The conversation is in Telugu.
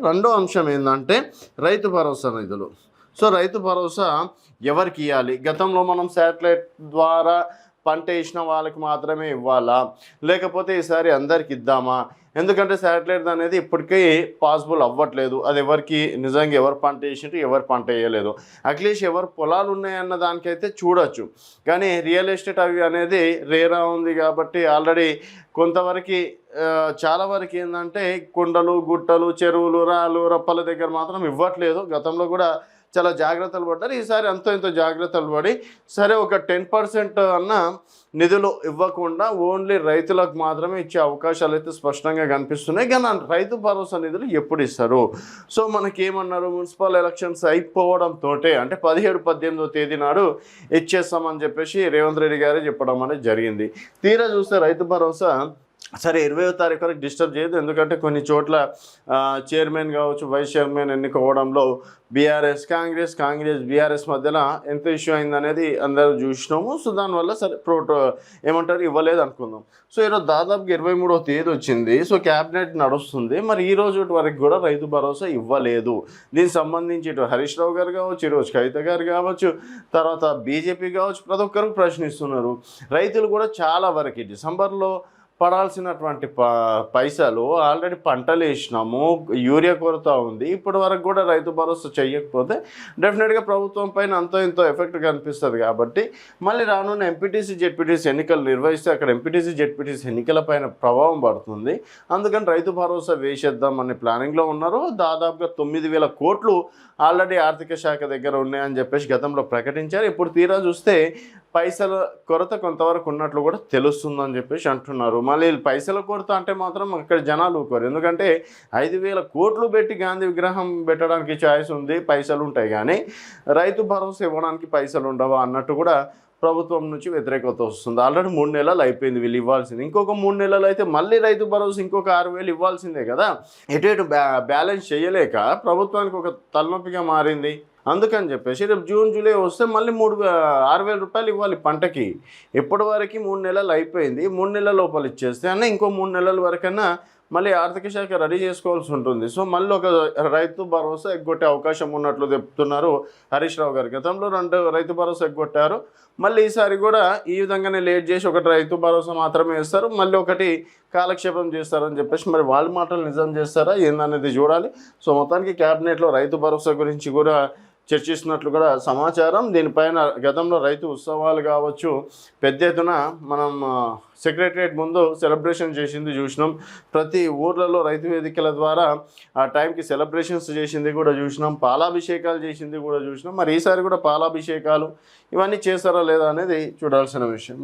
రెండో అంశం ఏంటంటే రైతు భరోసా నిధులు. సో రైతు భరోసా ఎవరికి ఇవ్వాలి? గతంలో మనం శాటిలైట్ ద్వారా పంట వేసిన వాళ్ళకి మాత్రమే ఇవ్వాలా, లేకపోతే ఈసారి అందరికి ఇద్దామా? ఎందుకంటే శాటిలైట్ అనేది ఇప్పటికీ పాసిబుల్ అవ్వట్లేదు. అది ఎవరికి నిజంగా ఎవరు పంట వేసిండ్రు, ఎవరు పంట వేయలేదు, అట్లీస్ట్ ఎవరు పొలాలు ఉన్నాయన్న దానికైతే చూడొచ్చు. కానీ రియల్ ఎస్టేట్ అవి అనేది రేరా ఉంది కాబట్టి ఆల్రెడీ కొంతవరకు చాలా వరకు ఏంటంటే కొండలు, గుట్టలు, చెరువులు, రాళ్ళు, రప్పల దగ్గర మాత్రం ఇవ్వట్లేదు. గతంలో కూడా చాలా జాగ్రత్తలు పడ్డారు. ఈసారి అంతో ఇంతో జాగ్రత్తలు పడి సరే ఒక 10% అన్న నిధులు ఇవ్వకుండా ఓన్లీ రైతులకు మాత్రమే ఇచ్చే అవకాశాలు అయితే స్పష్టంగా కనిపిస్తున్నాయి. కానీ రైతు భరోసా నిధులు ఎప్పుడు ఇస్తారు? సో మనకేమన్నారు, మున్సిపల్ ఎలక్షన్స్ అయిపోవడంతో అంటే 17-18వ తేదీ నాడు ఇచ్చేస్తామని చెప్పేసి రేవంత్ రెడ్డి గారే చెప్పడం అనేది జరిగింది. తీరా చూస్తే రైతు భరోసా సరే 20వ తారీఖు వరకు డిస్టర్బ్ చేయదు. ఎందుకంటే కొన్ని చోట్ల చైర్మన్ కావచ్చు, వైస్ చైర్మన్ ఎన్నుకోవడంలో కాంగ్రెస్ బీఆర్ఎస్ మధ్యలో ఎంత ఇష్యూ అయిందనేది అందరూ చూసినాము. సో దానివల్ల సరే ఏమంటారు ఇవ్వలేదు అనుకుందాం. సో ఈరోజు దాదాపుగా 23వ తేదీ వచ్చింది. సో క్యాబినెట్ నడుస్తుంది. మరి ఈ రోజు వరకు కూడా రైతు భరోసా ఇవ్వలేదు. దీనికి సంబంధించి ఇటు హరీష్ రావు గారు కావచ్చు, ఈరోజు కవిత గారు కావచ్చు, తర్వాత బీజేపీ కావచ్చు, ప్రతి ఒక్కరికి ప్రశ్నిస్తున్నారు. రైతులు కూడా చాలా వరకు డిసెంబర్లో పడాల్సినటువంటి పైసలు ఆల్రెడీ పంటలు వేసినాము, యూరియా కొరత ఉంది, ఇప్పటి వరకు కూడా రైతు భరోసా చేయకపోతే డెఫినెట్గా ప్రభుత్వం పైన అంతో ఇంతో ఎఫెక్ట్ కనిపిస్తుంది. కాబట్టి మళ్ళీ రానున్న ఎంపీటీసీ జెడ్పీటీసీ ఎన్నికలు నిర్వహిస్తే అక్కడ ఎంపీటీసీ జెడ్పీటీసీ ఎన్నికల పైన ప్రభావం పడుతుంది. అందుకని రైతు భరోసా వేసేద్దాం అనే ప్లానింగ్లో ఉన్నారు. దాదాపుగా 9,000 కోట్లు ఆల్రెడీ ఆర్థిక శాఖ దగ్గర ఉన్నాయని చెప్పేసి గతంలో ప్రకటించారు. ఇప్పుడు తీరా చూస్తే పైసల కొరత కొంతవరకు ఉన్నట్లు కూడా తెలుస్తుందని చెప్పేసి అంటున్నారు. మళ్ళీ పైసల కొరత అంటే మాత్రం అక్కడ జనాలు ఊరుకోరు. ఎందుకంటే 5,000 కోట్లు పెట్టి గాంధీ విగ్రహం పెట్టడానికి ఛాయిస్ ఉంది, పైసలు ఉంటాయి, కానీ రైతు భరోసా ఇవ్వడానికి పైసలు ఉండవా అన్నట్టు కూడా ప్రభుత్వం నుంచి వ్యతిరేకత వస్తుంది. ఆల్రెడీ 3 నెలలు అయిపోయింది వీళ్ళు ఇవ్వాల్సింది. ఇంకొక 3 నెలలు అయితే మళ్ళీ రైతు భరోసా ఇంకొక 6,000 ఇవ్వాల్సిందే కదా. ఎటు బ్యాలెన్స్ చేయలేక ప్రభుత్వానికి ఒక తలనొప్పిగా మారింది. అందుకని చెప్పేసి రేపు జూన్ జూలై వస్తే మళ్ళీ 6,000 రూపాయలు ఇవ్వాలి పంటకి. ఎప్పటి వరకు 3 నెలలు అయిపోయింది. 3 నెలల లోపల ఇచ్చేస్తే అన్న ఇంకో 3 నెలల వరకన్నా మళ్ళీ ఆర్థిక శాఖ రెడీ చేసుకోవాల్సి ఉంటుంది. సో మళ్ళీ ఒక రైతు భరోసా ఎగ్గొట్టే అవకాశం ఉన్నట్లు చెప్తున్నారు హరీష్ రావు గారు. గతంలో 2 రైతు భరోసా ఎగ్గొట్టారు. మళ్ళీ ఈసారి కూడా ఈ విధంగానే లేట్ చేసి ఒకటి రైతు భరోసా మాత్రమే ఇస్తారు, మళ్ళీ ఒకటి కాలక్షేపం చేస్తారని చెప్పేసి మరి వాళ్ళ మాటలు నిజం చేస్తారా ఏందనేది చూడాలి. సో మొత్తానికి క్యాబినెట్లో రైతు భరోసా గురించి కూడా చర్చిస్తున్నట్లు కూడా సమాచారం. దీనిపైన గతంలో రైతు ఉత్సవాలు కావచ్చు పెద్ద ఎత్తున మనం సెక్రటరియట్ ముందు సెలబ్రేషన్ చేసింది చూసినాం. ప్రతి ఊర్లలో రైతు వేదికల ద్వారా ఆ టైంకి సెలబ్రేషన్స్ చేసింది కూడా చూసినాం, పాలాభిషేకాలు చేసింది కూడా చూసినాం. మరి ఈసారి కూడా పాలాభిషేకాలు ఇవన్నీ చేస్తారా లేదా అనేది చూడాల్సిన విషయం.